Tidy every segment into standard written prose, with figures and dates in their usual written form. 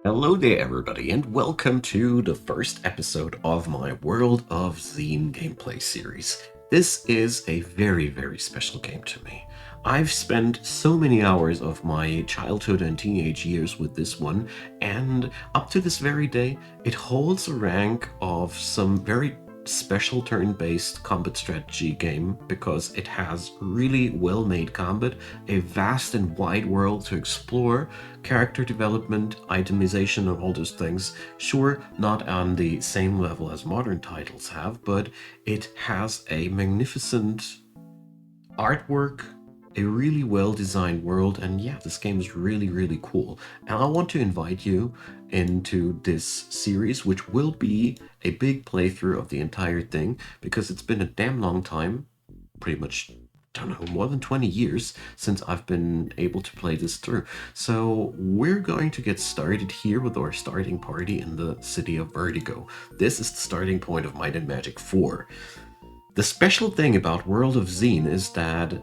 Hello there, everybody, and welcome to the first episode of my World of Xeen gameplay series. This is a very, very special game to me. I've spent so many hours of my childhood and teenage years with this one, and up to this very day, it holds a rank of some very special turn-based combat strategy game because it has really well-made combat, a vast and wide world to explore, character development, itemization, and all those things. Sure, not on the same level as modern titles have, but it has a magnificent artwork, a really well designed world, and yeah, this game is really, really cool. And I want to invite you into this series, which will be a big playthrough of the entire thing because it's been a damn long time, pretty much. Don't know, more than 20 years since I've been able to play this through. So we're going to get started here with our starting party in the city of Vertigo. This is the starting point of Might and Magic 4. The special thing about World of Xeen is that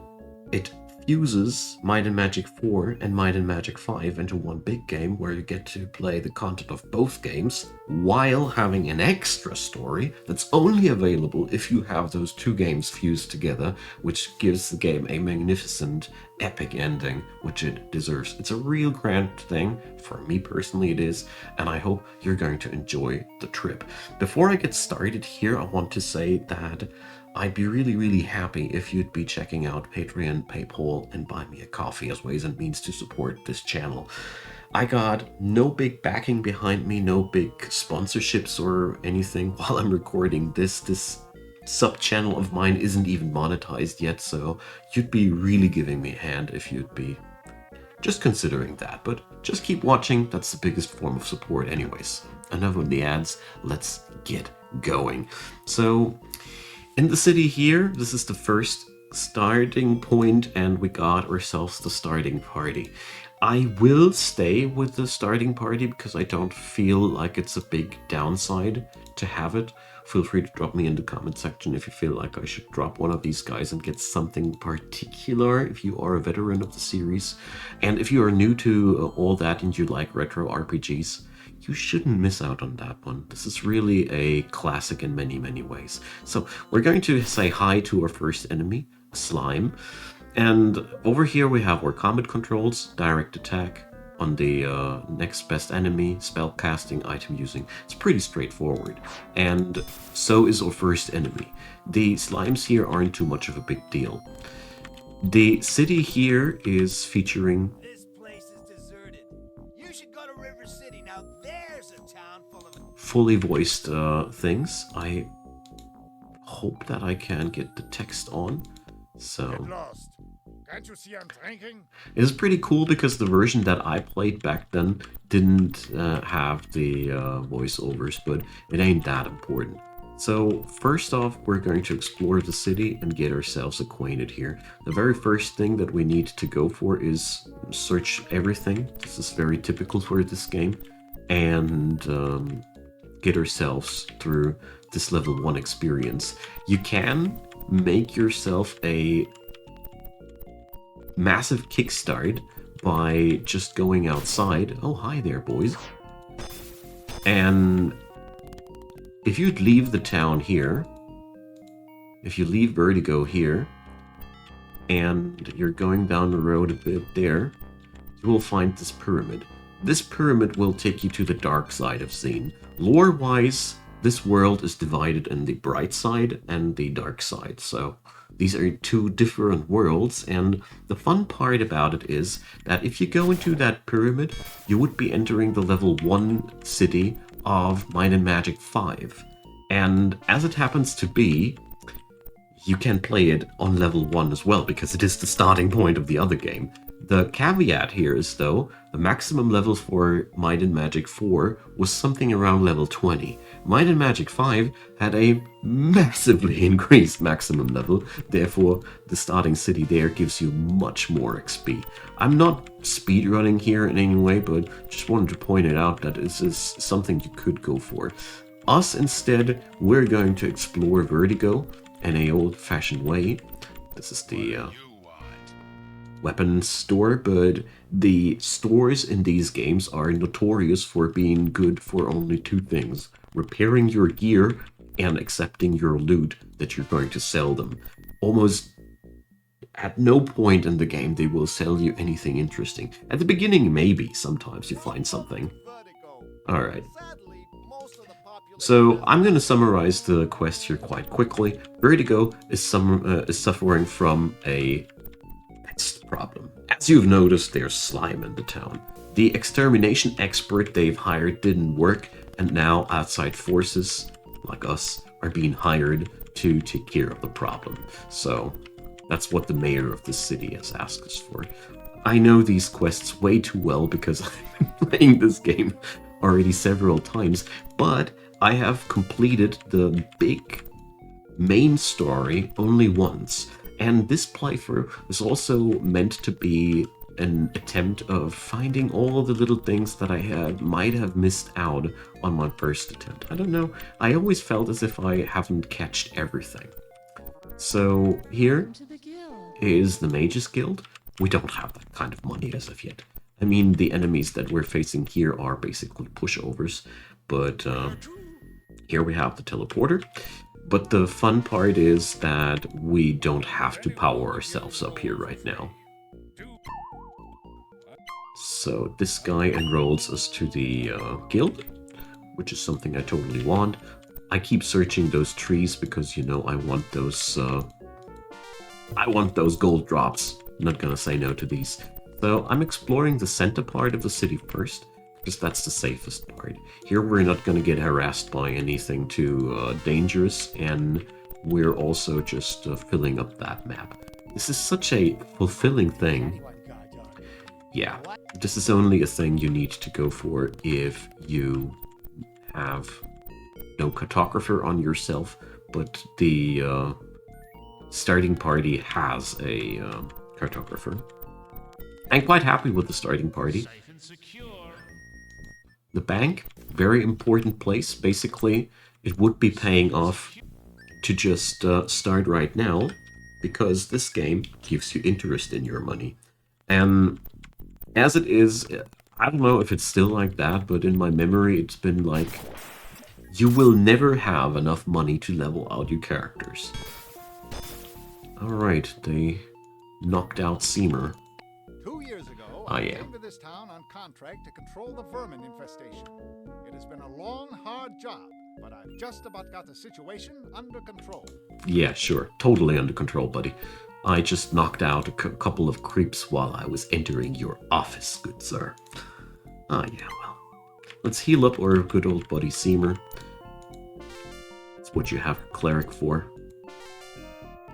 it fuses Might and Magic 4 and Might and Magic 5 into one big game where you get to play the content of both games while having an extra story that's only available if you have those two games fused together, which gives the game a magnificent, epic ending, which it deserves. It's a real grand thing. For me personally, it is, and I hope you're going to enjoy the trip. Before I get started here, I want to say that I'd be really, really happy if you'd be checking out Patreon, PayPal, and Buy Me a Coffee as ways and means to support this channel. I got no big backing behind me, no big sponsorships or anything while I'm recording this. This sub-channel of mine isn't even monetized yet, so you'd be really giving me a hand if you'd be just considering that. But just keep watching, that's the biggest form of support anyways. Enough of the ads, let's get going. So, in the city here, this is the first starting point, and we got ourselves the starting party. I will stay with the starting party because I don't feel like it's a big downside to have it. Feel free to drop me in the comment section if you feel like I should drop one of these guys and get something particular if you are a veteran of the series. And if you are new to all that and you like retro RPGs, you shouldn't miss out on that one. This is really a classic in many, many ways. So we're going to say hi to our first enemy, Slime. And over here we have our combat controls, direct attack, on the next best enemy, spell casting, item using. It's pretty straightforward. And so is our first enemy. The slimes here aren't too much of a big deal. The city here is featuring fully voiced things. I hope that I can get the text on. So it is pretty cool because the version that I played back then didn't have the voiceovers, but it ain't that important. So first off, we're going to explore the city and get ourselves acquainted here. The very first thing that we need to go for is search everything. This is very typical for this game. And get ourselves through this level 1 experience. You can make yourself a massive kickstart by just going outside. Oh, hi there, boys. And if you'd leave the town here, if you leave Vertigo here, and you're going down the road a bit there, you will find this pyramid. This pyramid will take you to the dark side of Xeen. Lore-wise, this world is divided in the bright side and the dark side, so these are two different worlds, and the fun part about it is that if you go into that pyramid, you would be entering the level 1 city of Might and Magic 5. And as it happens to be, you can play it on level 1 as well, because it is the starting point of the other game. The caveat here is, though, the maximum level for Might and Magic 4 was something around level 20. Might and Magic 5 had a massively increased maximum level, therefore the starting city there gives you much more XP. I'm not speedrunning here in any way, but just wanted to point it out that this is something you could go for. Us, instead, we're going to explore Vertigo in a old-fashioned way. This is the weapons store, but the stores in these games are notorious for being good for only two things: repairing your gear and accepting your loot that you're going to sell them. Almost at no point in the game they will sell you anything interesting. At the beginning, maybe, sometimes you find something. Alright. So I'm going to summarize the quest here quite quickly. Vertigo is suffering from a pest problem. As you've noticed, there's slime in the town. The extermination expert they've hired didn't work, and now outside forces, like us, are being hired to take care of the problem. So that's what the mayor of the city has asked us for. I know these quests way too well because I've been playing this game already several times, but I have completed the big main story only once. And this playthrough is also meant to be an attempt of finding all of the little things that I might have missed out on my first attempt. I don't know, I always felt as if I haven't catched everything. So here is the Mages Guild. We don't have that kind of money as of yet. I mean, the enemies that we're facing here are basically pushovers, but here we have the teleporter. But the fun part is that we don't have to power ourselves up here right now. So this guy enrolls us to the guild, which is something I totally want. I keep searching those trees because, you know, I want those gold drops. I'm not gonna say no to these. So I'm exploring the center part of the city first, because that's the safest part. Here we're not gonna get harassed by anything too dangerous, and we're also just filling up that map. This is such a fulfilling thing. Yeah, this is only a thing you need to go for if you have no cartographer on yourself, but the starting party has a cartographer. I'm quite happy with the starting party. The bank, very important place. Basically, it would be paying off to just start right now, because this game gives you interest in your money. And as it is, I don't know if it's still like that, but in my memory it's been like, you will never have enough money to level out your characters. Alright, they knocked out Seamer. 2 years ago, I came to this town on contract to control the vermin infestation. It has been a long, hard job, but I've just about got the situation under control. Yeah, sure. Totally under control, buddy. I just knocked out a couple of creeps while I was entering your office, good sir. Ah, yeah, well. Let's heal up our good old buddy Seamer. That's what you have a cleric for.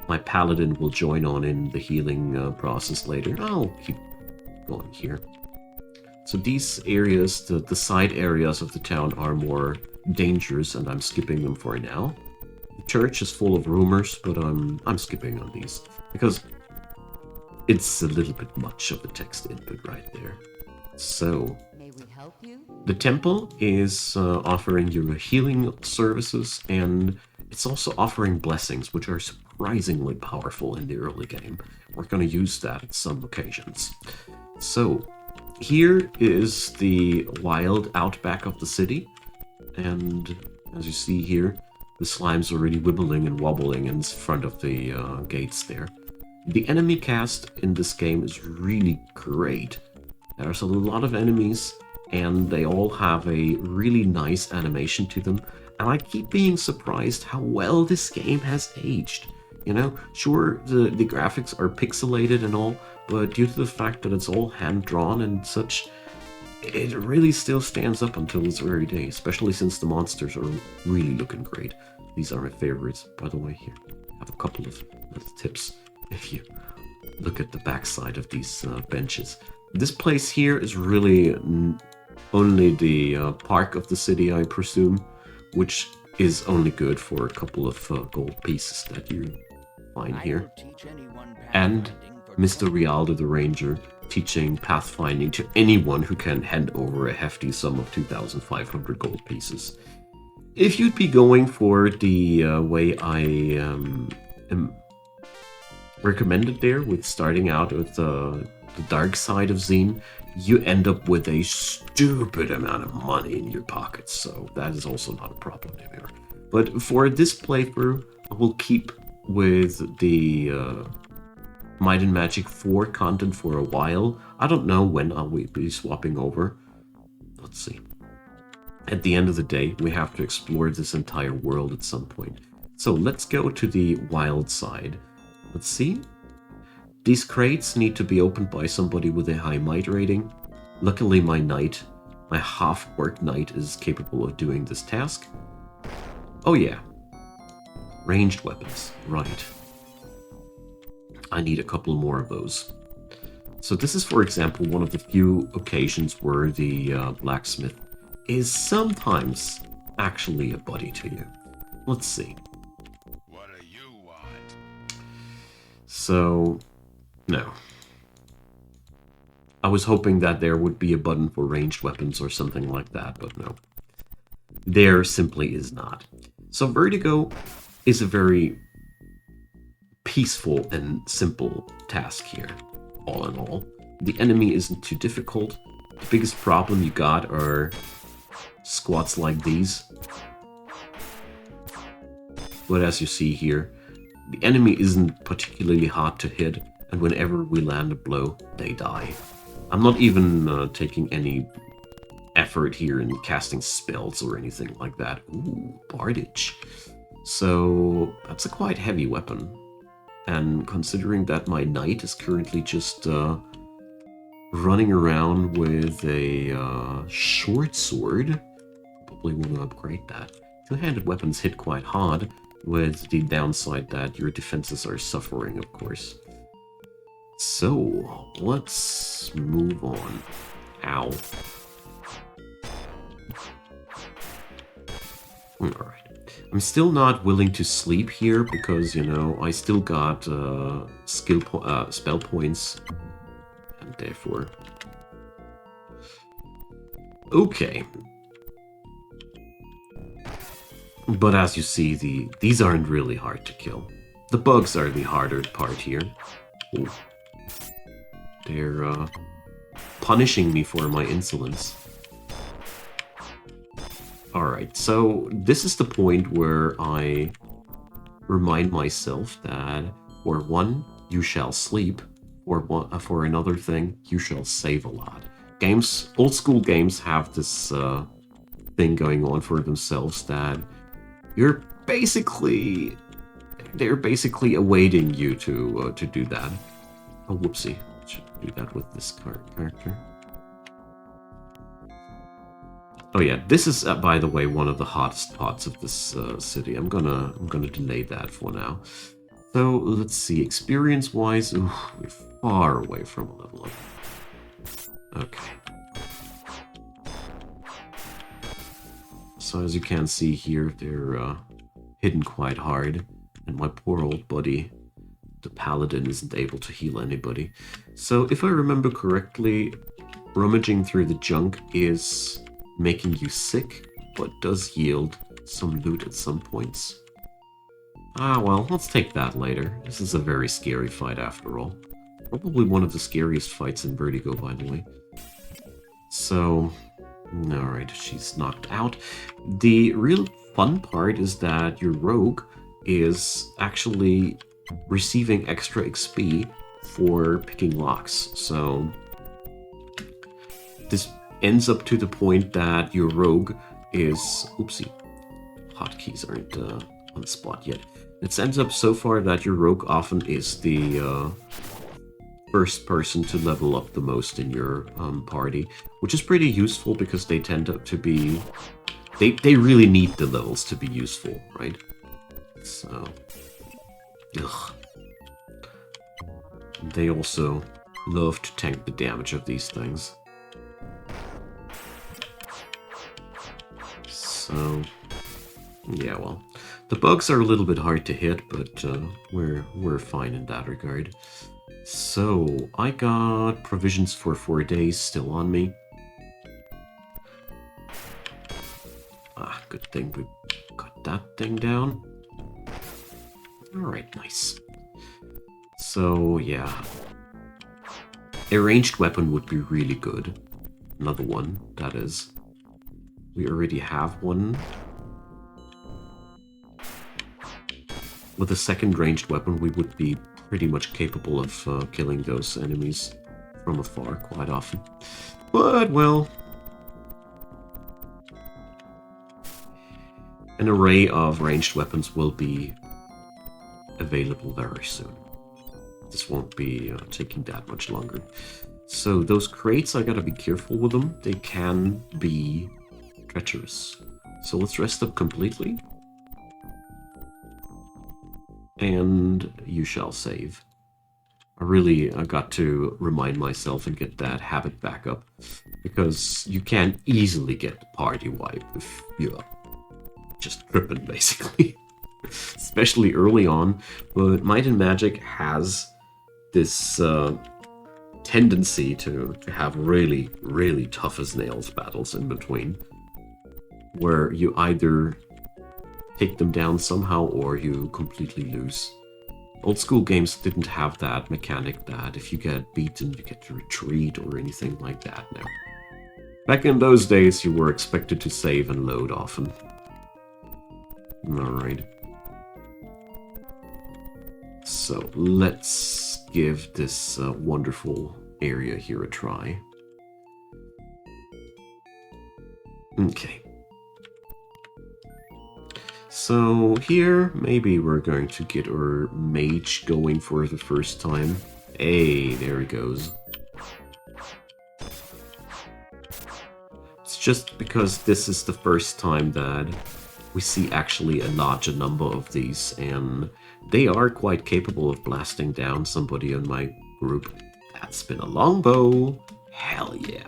My paladin will join on in the healing process later. I'll keep going here. So these areas, the side areas of the town are more dangerous, and I'm skipping them for now. The church is full of rumors, but I'm skipping on these because it's a little bit much of a text input right there. So May we help you? the temple is offering you healing services, and it's also offering blessings, which are surprisingly powerful in the early game. We're going to use that at some occasions. So here is the wild outback of the city, and as you see here, the slime's already wibbling and wobbling in front of the gates there. The enemy cast in this game is really great. There's a lot of enemies, and they all have a really nice animation to them. And I keep being surprised how well this game has aged. You know, sure, the graphics are pixelated and all, but due to the fact that it's all hand-drawn and such, it really still stands up until this very day, especially since the monsters are really looking great. These are my favorites, by the way. Here, I have a couple of little tips if you look at the backside of these benches. This place here is really only the park of the city, I presume, which is only good for a couple of gold pieces that you find here. And Mr. Rialdo the Ranger teaching pathfinding to anyone who can hand over a hefty sum of 2,500 gold pieces. If you'd be going for the way I am recommended there with starting out with the dark side of Xeen, you end up with a stupid amount of money in your pockets, so that is also not a problem anymore. But for this playthrough, I will keep with the Might and Magic 4 content for a while. I don't know when I'll be swapping over. Let's see. At the end of the day, we have to explore this entire world at some point. So let's go to the wild side. Let's see. These crates need to be opened by somebody with a high might rating. Luckily, my knight, my half-orc knight, is capable of doing this task. Oh yeah. Ranged weapons. Right. I need a couple more of those. So this is, for example, one of the few occasions where the blacksmith is sometimes actually a buddy to you. Let's see. What do you want? So, no. I was hoping that there would be a button for ranged weapons or something like that, but no. There simply is not. So Vertigo is a very peaceful and simple task here, all in all. The enemy isn't too difficult. The biggest problem you got are squats like these. But as you see here, the enemy isn't particularly hard to hit, and whenever we land a blow, they die. I'm not even taking any effort here in casting spells or anything like that. Ooh, Bardage. So that's a quite heavy weapon. And considering that my knight is currently just running around with a short sword, probably want to upgrade that. Two-handed weapons hit quite hard, with the downside that your defenses are suffering, of course. So, let's move on. Ow. Alright. I'm still not willing to sleep here because, you know, I still got spell points. And therefore... Okay. But as you see, these aren't really hard to kill. The bugs are the harder part here. Ooh. They're punishing me for my insolence. Alright, so this is the point where I remind myself that for one, you shall sleep. For another thing, you shall save a lot. Games, old school games have this thing going on for themselves that they're basically awaiting you to do that. Oh, whoopsie! Should do that with this character. Oh yeah, this is by the way one of the hottest parts of this city. I'm gonna delay that for now. So let's see, experience-wise, we're far away from a level up. Okay. So as you can see here, they're hidden quite hard, and my poor old buddy, the paladin, isn't able to heal anybody. So if I remember correctly, rummaging through the junk is making you sick, but does yield some loot at some points. Ah, well, let's take that later. This is a very scary fight after all. Probably one of the scariest fights in Vertigo, by the way. So, alright, she's knocked out. The real fun part is that your rogue is actually receiving extra XP for picking locks. So, this ends up to the point that your rogue is... Oopsie. Hotkeys aren't on the spot yet. It ends up so far that your rogue often is the first person to level up the most in your party, which is pretty useful because they tend to be... They really need the levels to be useful, right? So... Ugh. They also love to tank the damage of these things. So... Yeah, well, the bugs are a little bit hard to hit, but we're fine in that regard. So, I got provisions for 4 days still on me. Ah, good thing we got that thing down. Alright, nice. So, yeah. A ranged weapon would be really good. Another one, that is. We already have one. With a second ranged weapon, we would be pretty much capable of killing those enemies from afar quite often. But, well... An array of ranged weapons will be available very soon. This won't be taking that much longer. So those crates, I gotta be careful with them. They can be treacherous. So let's rest up completely. And you shall save. I got to remind myself and get that habit back up. Because you can easily get the party wipe if you're just tripping, basically. Especially early on. But Might and Magic has this tendency to have really, really tough as nails battles in between. Where you either take them down somehow or you completely lose. Old school games didn't have that mechanic that if you get beaten you get to retreat or anything like that now. Back in those days you were expected to save and load often. Alright. So let's give this wonderful area here a try. Okay. So here, maybe we're going to get our mage going for the first time. Hey, there he goes. It's just because this is the first time that we see actually a larger number of these, and they are quite capable of blasting down somebody in my group. That's been a longbow. Hell yeah.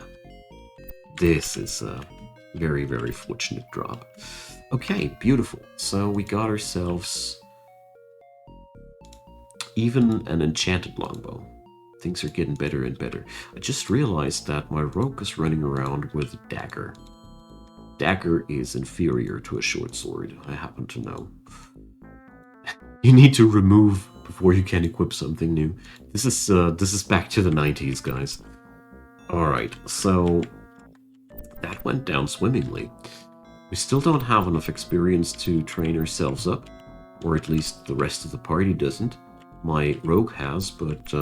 This is a very, very fortunate drop. Okay, beautiful. So we got ourselves even an enchanted longbow. Things are getting better and better. I just realized that my rogue is running around with a dagger. Dagger is inferior to a short sword, I happen to know. You need to remove before you can equip something new. This is back to the 90s, guys. Alright, so that went down swimmingly. We still don't have enough experience to train ourselves up, or at least the rest of the party doesn't. My rogue has, but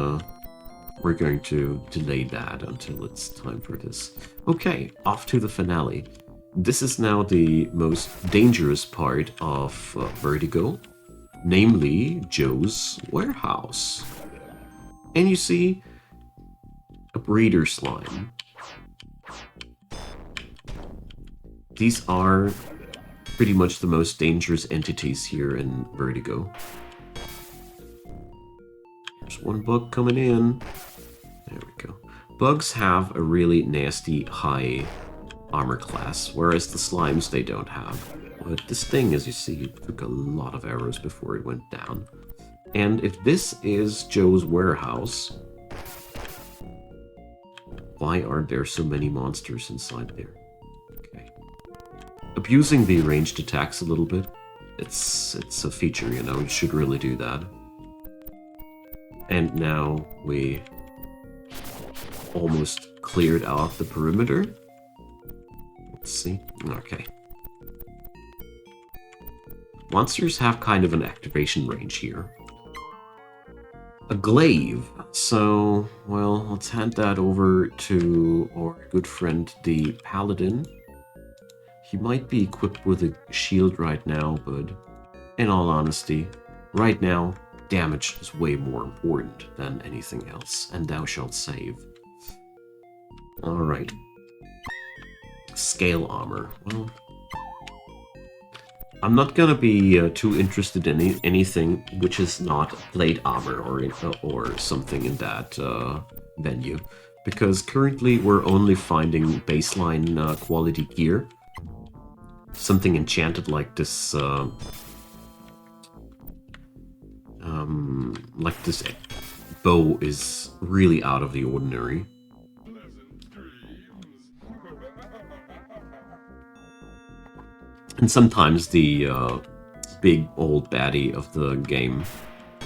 we're going to delay that until it's time for this. Okay, off to the finale. This is now the most dangerous part of Vertigo, namely Joe's warehouse. And you see a breeder slime. These are pretty much the most dangerous entities here in Vertigo. There's one bug coming in. There we go. Bugs have a really nasty high armor class, whereas the slimes they don't have. But this thing, as you see, took a lot of arrows before it went down. And if this is Joe's warehouse, why are there so many monsters inside there? Abusing the ranged attacks a little bit. It's a feature, you know, you should really do that. And now we almost cleared out the perimeter. Let's see. Okay. Monsters have kind of an activation range here. A glaive. So, well, let's hand that over to our good friend, the paladin. He might be equipped with a shield right now, but in all honesty, right now, damage is way more important than anything else, and thou shalt save. Alright. Scale armor. Well, I'm not gonna be too interested in anything which is not plate armor or something in that venue, because currently we're only finding baseline quality gear. Something enchanted like this, bow is really out of the ordinary. And sometimes the big old baddie of the game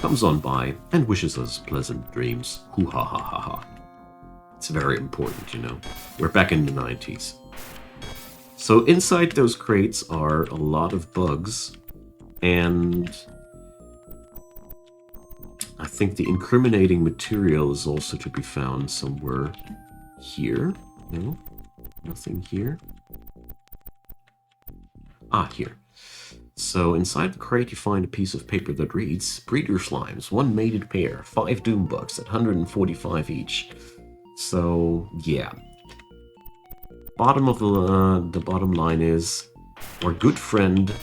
comes on by and wishes us pleasant dreams. Hoo ha ha ha ha. It's very important, you know. We're back in the 90s. So inside those crates are a lot of bugs, and I think the incriminating material is also to be found somewhere here. No? Nothing here? Ah, here. So inside the crate you find a piece of paper that reads, breeder slimes, 1 mated pair, 5 doom bugs at 145 each. So, yeah. Bottom of the bottom line is, our good friend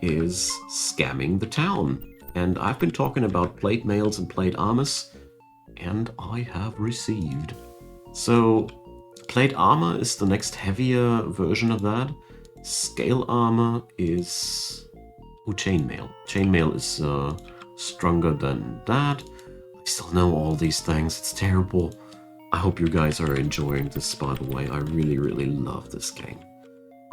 is scamming the town. And I've been talking about plate mails and plate armors, and I have received. So, plate armor is the next heavier version of that. Scale armor is... oh, chainmail. Chainmail is stronger than that. I still know all these things. It's terrible. I hope you guys are enjoying this, by the way. I really, really love this game.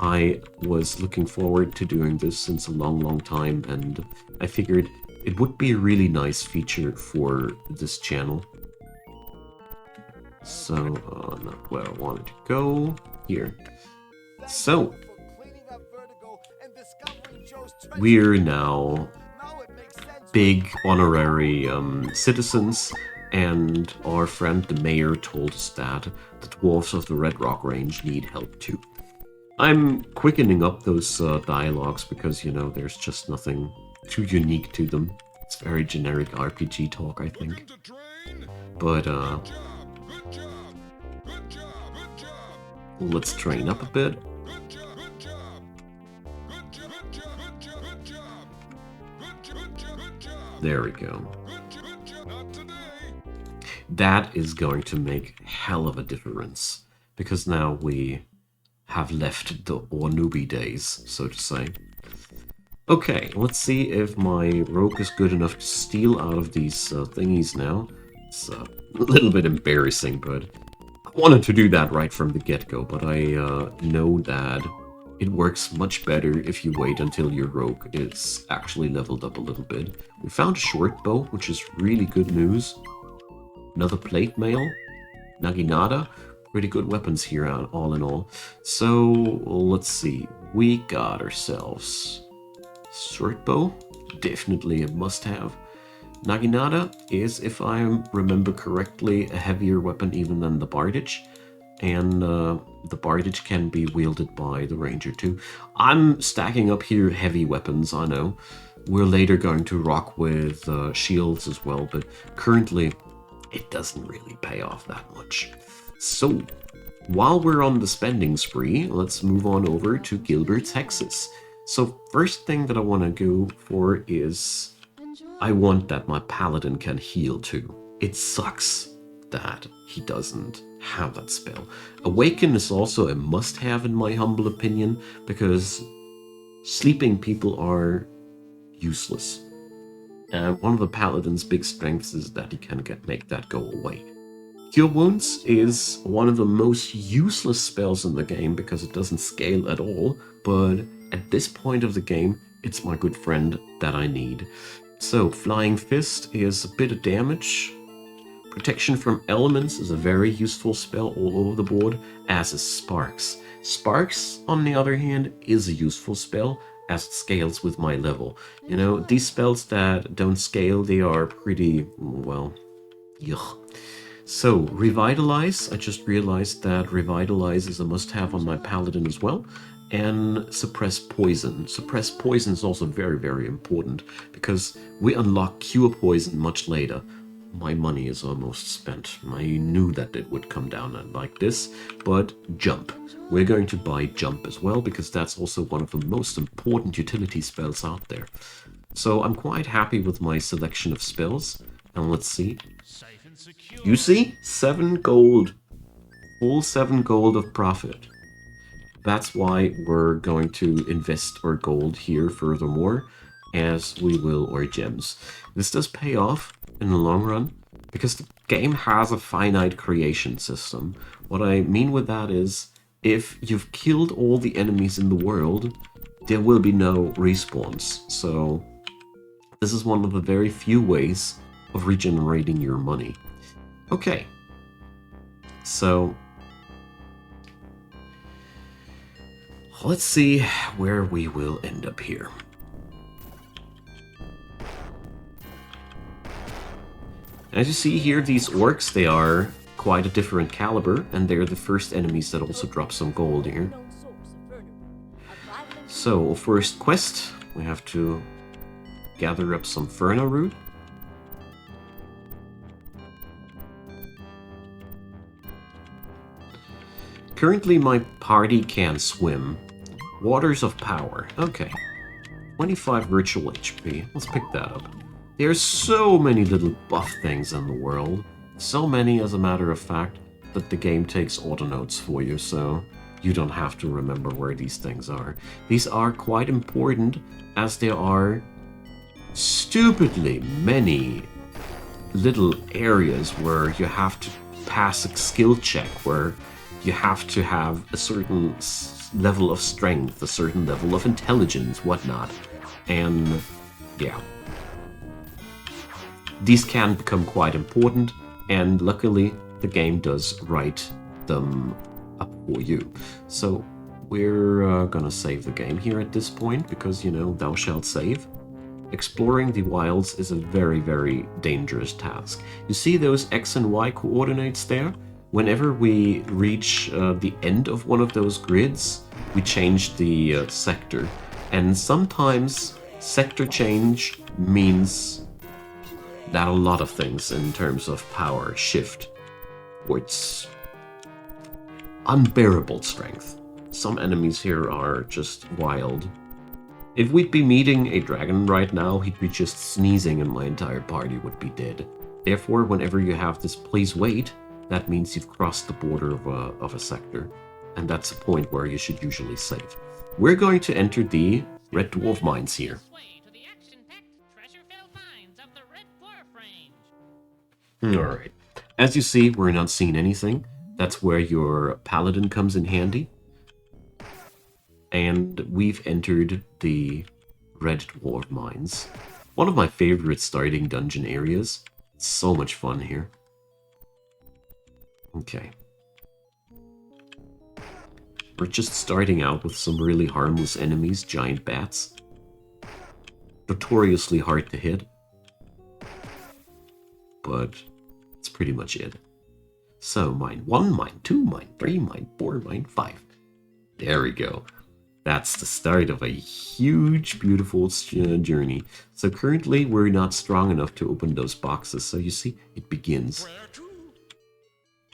I was looking forward to doing this since a long, long time, and I figured it would be a really nice feature for this channel. So, not where I wanted to go. Here. So, we're now big honorary citizens, and our friend the mayor told us that the dwarves of the Red Rock Range need help too. I'm quickening up those dialogues because, you know, there's just nothing too unique to them. It's very generic RPG talk, I think. But, let's train up a bit. There we go. That is going to make hell of a difference, because now we have left the Ornubi days, so to say. Okay, let's see if my rogue is good enough to steal out of these thingies now. It's a little bit embarrassing, but I wanted to do that right from the get-go, but I know that it works much better if you wait until your rogue is actually leveled up a little bit. We found a short bow, which is really good news. Another plate mail. Naginata. Pretty good weapons here, all in all. So, let's see. We got ourselves short bow. Definitely a must-have. Naginata is, if I remember correctly, a heavier weapon even than the Bardage. And the Bardage can be wielded by the Ranger too. I'm stacking up here heavy weapons, I know. We're later going to rock with shields as well, but currently it doesn't really pay off that much. So, while we're on the spending spree, let's move on over to Gilbert's Hexes. So, first thing that I want to go for is I want that my paladin can heal too. It sucks that he doesn't have that spell. Awaken is also a must-have in my humble opinion, because sleeping people are useless. And one of the paladin's big strengths is that he can make that go away. Cure Wounds is one of the most useless spells in the game because it doesn't scale at all, but at this point of the game, it's my good friend that I need. So, Flying Fist is a bit of damage. Protection from Elements is a very useful spell all over the board, as is Sparks. Sparks, on the other hand, is a useful spell, as it scales with my level. You know, these spells that don't scale, they are pretty, well, yuck. So, Revitalize, I just realized that Revitalize is a must-have on my Paladin as well. And Suppress Poison. Suppress Poison is also very, very important, because we unlock Cure Poison much later. My money is almost spent. I knew that it would come down like this, but Jump. We're going to buy Jump as well, because that's also one of the most important utility spells out there. So I'm quite happy with my selection of spells. And let's see. You see? 7 gold. Full 7 gold of profit. That's why we're going to invest our gold here furthermore, as we will our gems. This does pay off in the long run, because the game has a finite creation system. What I mean with that is, if you've killed all the enemies in the world, there will be no respawns. So This is one of the very few ways of regenerating your money. Okay. So let's see where we will end up here. As you see here, these orcs, they are quite a different caliber, and they're the first enemies that also drop some gold here. So, first quest, we have to gather up some Ferno root. Currently my party can swim. Waters of Power, okay. 25 virtual HP, let's pick that up. There's so many little buff things in the world. So many, as a matter of fact, that the game takes auto notes for you, so you don't have to remember where these things are. These are quite important, as there are stupidly many little areas where you have to pass a skill check, where you have to have a certain level of strength, a certain level of intelligence, whatnot. And yeah. These can become quite important, and luckily the game does write them up for you. So we're gonna save the game here at this point, because, you know, thou shalt save. Exploring the wilds is a very, very dangerous task. You see those X and Y coordinates there? Whenever we reach the end of one of those grids, we change the sector. And sometimes sector change means that a lot of things in terms of power shift towards unbearable strength. Some enemies here are just wild. If we'd be meeting a dragon right now, he'd be just sneezing and my entire party would be dead. Therefore, whenever you have this please wait, that means you've crossed the border of a sector. And that's a point where you should usually save. We're going to enter the Red Dwarf Mines here. Alright. As you see, we're not seeing anything. That's where your paladin comes in handy. And we've entered the Red Dwarf Mines. One of my favorite starting dungeon areas. It's so much fun here. Okay. We're just starting out with some really harmless enemies, giant bats. Notoriously hard to hit. But that's pretty much it. So, mine 1, mine 2, mine 3, mine 4, mine 5. There we go. That's the start of a huge, beautiful journey. So currently, we're not strong enough to open those boxes. So you see, it begins.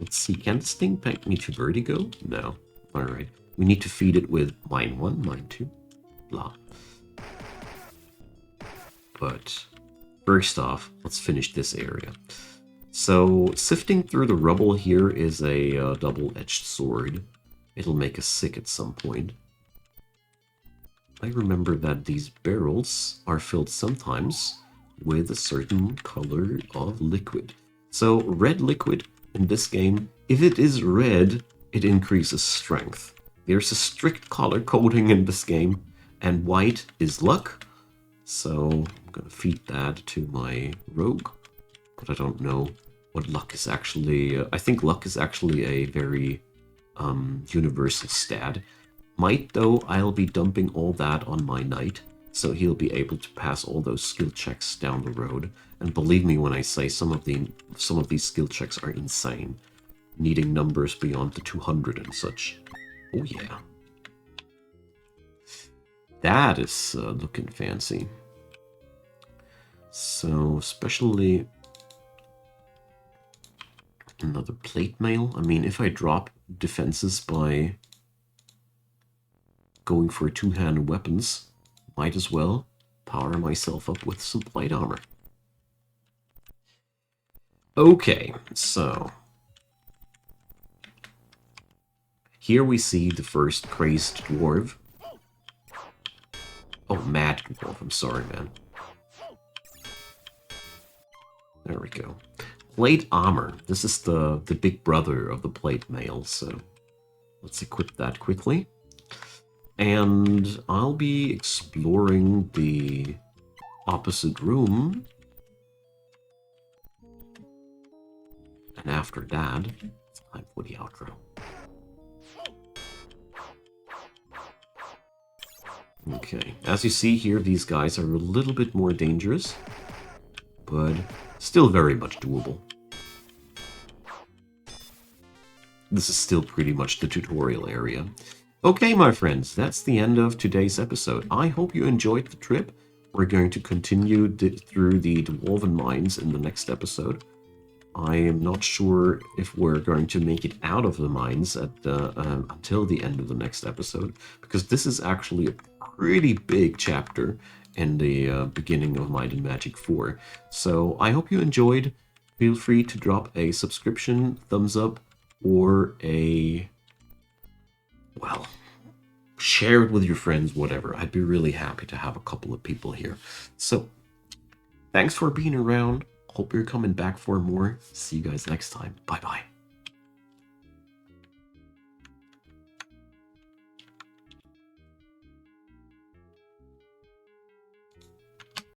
Let's see, can this thing pack me to Vertigo? No. Alright. We need to feed it with mine 1, mine 2, blah. But first off, let's finish this area. So, sifting through the rubble here is a double-edged sword. It'll make us sick at some point. I remember that these barrels are filled sometimes with a certain color of liquid. So, red liquid in this game, if it is red, it increases strength. There's a strict color coding in this game, and white is luck. So, I'm gonna feed that to my rogue, but I don't know what luck is actually. I think luck is actually a very universal stat. Might, though, I'll be dumping all that on my knight, so he'll be able to pass all those skill checks down the road. And believe me when I say some of these skill checks are insane, needing numbers beyond the 200 and such. Oh yeah. That is looking fancy. So, especially another plate mail. I mean, if I drop defenses by going for two-handed weapons, might as well power myself up with some plate armor. Okay, so here we see the first crazed dwarf. Oh, mad dwarf, I'm sorry, man. There we go. Plate armor. This is the big brother of the plate mail, so let's equip that quickly. And I'll be exploring the opposite room. And after that, it's time for the outro. Okay, as you see here, these guys are a little bit more dangerous, but still very much doable. This is still pretty much the tutorial area. Okay, my friends, that's the end of today's episode. I hope you enjoyed the trip. We're going to continue through the Dwarven mines in the next episode. I am not sure if we're going to make it out of the mines at until the end of the next episode, because this is actually a pretty big chapter in the beginning of Might and Magic 4. So I hope you enjoyed. Feel free to drop a subscription, thumbs up, or well, share it with your friends, whatever. I'd be really happy to have a couple of people here. So thanks for being around. Hope you're coming back for more. See you guys next time. Bye-bye.